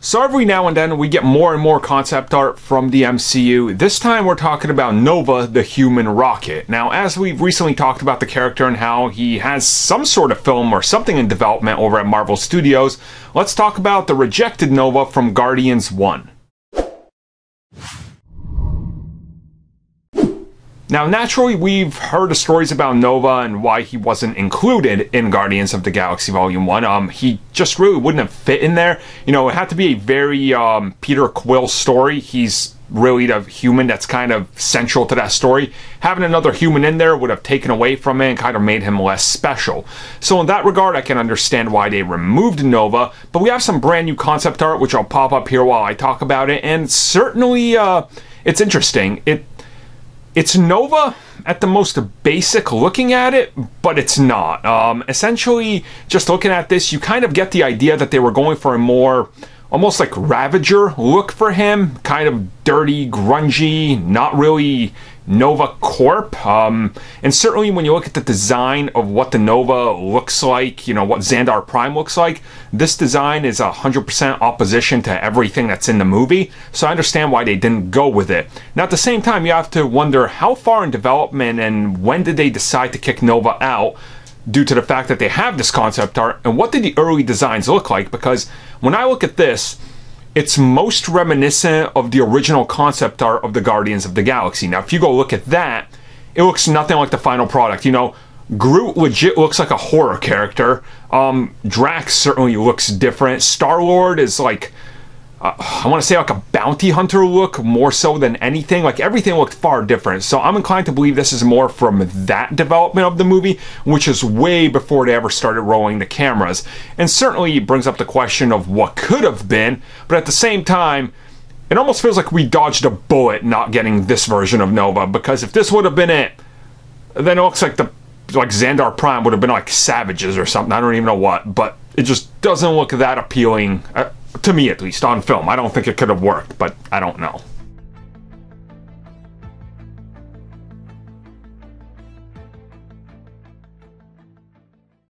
So every now and then we get more and more concept art from the MCU. This time we're talking about Nova, the human rocket. Now, as we've recently talked about the character and how he has some sort of film or something in development over at Marvel Studios, let's talk about the rejected Nova from Guardians 1. Now, naturally, we've heard the stories about Nova and why he wasn't included in Guardians of the Galaxy Volume 1. He just really wouldn't have fit in there. You know, it had to be a very Peter Quill story. He's really the human that's kind of central to that story. Having another human in there would have taken away from it and kind of made him less special. So in that regard, I can understand why they removed Nova, but we have some brand new concept art, which I'll pop up here while I talk about it, and certainly it's interesting. It's Nova at the most basic looking at it, but it's not. Essentially, just looking at this, you kind of get the idea that they were going for a more almost like Ravager look for him. Kind of dirty, grungy, not really Nova Corp. And certainly when you look at the design of what the Nova looks like, you know, what Xandar Prime looks like, this design is 100% opposition to everything that's in the movie. So I understand why they didn't go with it. Now at the same time, you have to wonder how far in development and when did they decide to kick Nova out due to the fact that they have this concept art, and what did the early designs look like? Because when I look at this, it's most reminiscent of the original concept art of the Guardians of the Galaxy. Now, if you go look at that, it looks nothing like the final product. You know, Groot legit looks like a horror character. Drax certainly looks different. Star-Lord is like, I want to say like a bounty hunter look more so than anything. Like everything looked far different. So I'm inclined to believe this is more from that development of the movie, which is way before they ever started rolling the cameras. And certainly it brings up the question of what could have been, but at the same time, it almost feels like we dodged a bullet not getting this version of Nova, because if this would have been it, then it looks like Xandar Prime would have been like Savages or something. I don't even know what, but it just doesn't look that appealing. To me, at least, on film. I don't think it could have worked, but I don't know.